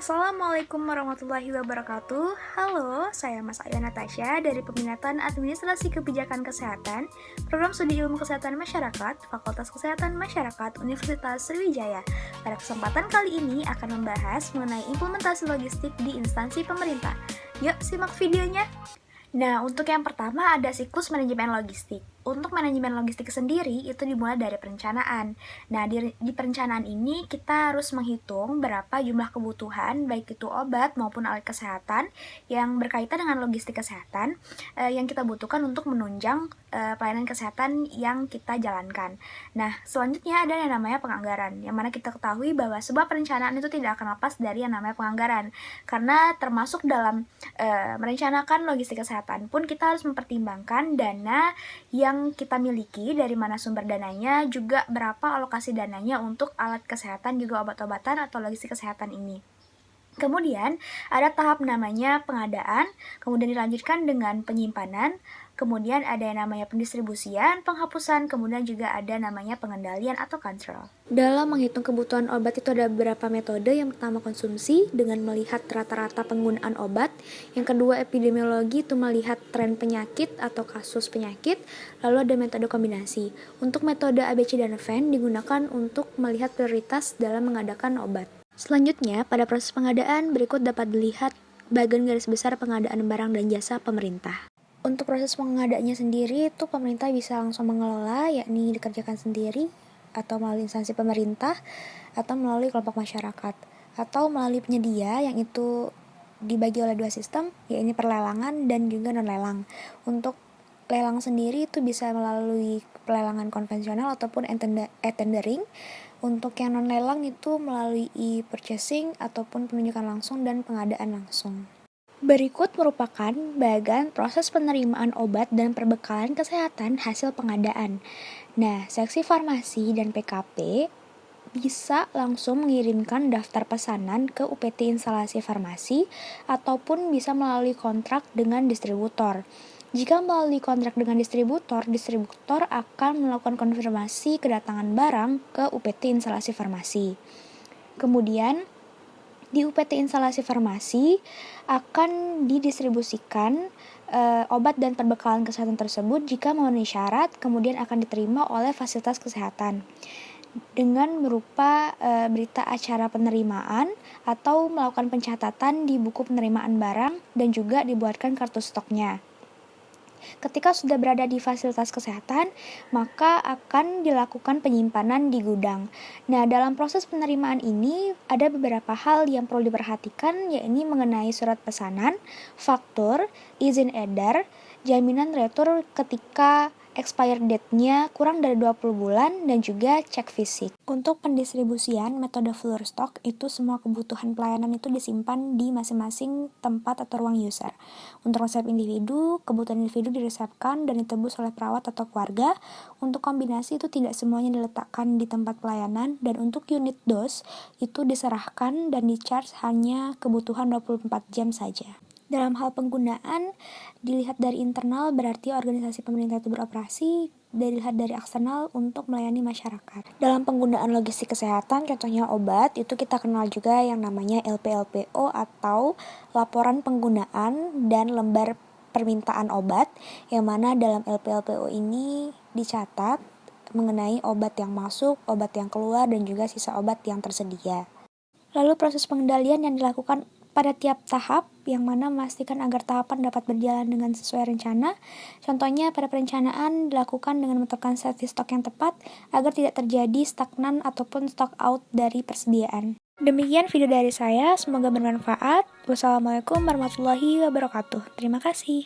Assalamualaikum warahmatullahi wabarakatuh. Halo, saya Mas Ayu Natasha dari Peminatan Administrasi Kebijakan Kesehatan, Program Studi Ilmu Kesehatan Masyarakat, Fakultas Kesehatan Masyarakat, Universitas Sriwijaya. Pada kesempatan kali ini akan membahas mengenai implementasi logistik di instansi pemerintah. Yuk, simak videonya. Nah, untuk yang pertama ada siklus manajemen logistik. Untuk manajemen logistik sendiri itu dimulai dari perencanaan. Nah, di perencanaan ini kita harus menghitung berapa jumlah kebutuhan, baik itu obat maupun alat kesehatan yang berkaitan dengan logistik kesehatan yang kita butuhkan untuk menunjang pelayanan kesehatan yang kita jalankan. Nah, selanjutnya ada yang namanya penganggaran, yang mana kita ketahui bahwa sebuah perencanaan itu tidak akan lepas dari yang namanya penganggaran, karena termasuk dalam merencanakan logistik kesehatan pun kita harus mempertimbangkan dana yang kita miliki, dari mana sumber dananya, juga berapa alokasi dananya untuk alat kesehatan, juga obat-obatan atau logistik kesehatan ini. Kemudian ada tahap namanya pengadaan, kemudian dilanjutkan dengan penyimpanan, kemudian ada yang namanya pendistribusian, penghapusan, kemudian juga ada namanya pengendalian atau control. Dalam menghitung kebutuhan obat itu ada beberapa metode. Yang pertama konsumsi dengan melihat rata-rata penggunaan obat. Yang kedua epidemiologi itu melihat tren penyakit atau kasus penyakit. Lalu ada metode kombinasi. Untuk metode ABC dan Venn digunakan untuk melihat prioritas dalam mengadakan obat. Selanjutnya, pada proses pengadaan berikut dapat dilihat bagian garis besar pengadaan barang dan jasa pemerintah. Untuk proses pengadaannya sendiri itu pemerintah bisa langsung mengelola, yakni dikerjakan sendiri atau melalui instansi pemerintah atau melalui kelompok masyarakat atau melalui penyedia yang itu dibagi oleh dua sistem, yakni perlelangan dan juga non-lelang. Untuk lelang sendiri itu bisa melalui pelelangan konvensional ataupun e-tendering. Untuk yang non-lelang itu melalui e-purchasing ataupun penunjukan langsung dan pengadaan langsung. Berikut merupakan bagian proses penerimaan obat dan perbekalan kesehatan hasil pengadaan. Nah, seksi farmasi dan PKP bisa langsung mengirimkan daftar pesanan ke UPT instalasi farmasi ataupun bisa melalui kontrak dengan distributor. Jika melalui kontrak dengan distributor akan melakukan konfirmasi kedatangan barang ke UPT instalasi farmasi. Kemudian, di UPT instalasi farmasi akan didistribusikan obat dan perbekalan kesehatan tersebut jika memenuhi syarat, kemudian akan diterima oleh fasilitas kesehatan dengan berupa berita acara penerimaan atau melakukan pencatatan di buku penerimaan barang dan juga dibuatkan kartu stoknya. Ketika sudah berada di fasilitas kesehatan, maka akan dilakukan penyimpanan di gudang. Nah, dalam proses penerimaan ini ada beberapa hal yang perlu diperhatikan, yakni mengenai surat pesanan, faktur, izin edar, jaminan retur ketika expired date-nya kurang dari 20 bulan, dan juga cek fisik. Untuk pendistribusian metode floor stock itu semua kebutuhan pelayanan itu disimpan di masing-masing tempat atau ruang user. Untuk resep individu, kebutuhan individu diresepkan dan ditebus oleh perawat atau keluarga. Untuk kombinasi itu tidak semuanya diletakkan di tempat pelayanan, dan untuk unit dose itu diserahkan dan di-charge hanya kebutuhan 24 jam saja. Dalam hal penggunaan, dilihat dari internal berarti organisasi pemerintah itu beroperasi, dilihat dari eksternal untuk melayani masyarakat. Dalam penggunaan logistik kesehatan, contohnya obat, itu kita kenal juga yang namanya LPLPO atau laporan penggunaan dan lembar permintaan obat, yang mana dalam LPLPO ini dicatat mengenai obat yang masuk, obat yang keluar, dan juga sisa obat yang tersedia. Lalu proses pengendalian yang dilakukan pada tiap tahap, yang mana memastikan agar tahapan dapat berjalan dengan sesuai rencana. Contohnya pada perencanaan dilakukan dengan menentukan strategi stok yang tepat agar tidak terjadi stagnan ataupun stock out dari persediaan. Demikian video dari saya, semoga bermanfaat. Wassalamualaikum warahmatullahi wabarakatuh. Terima kasih.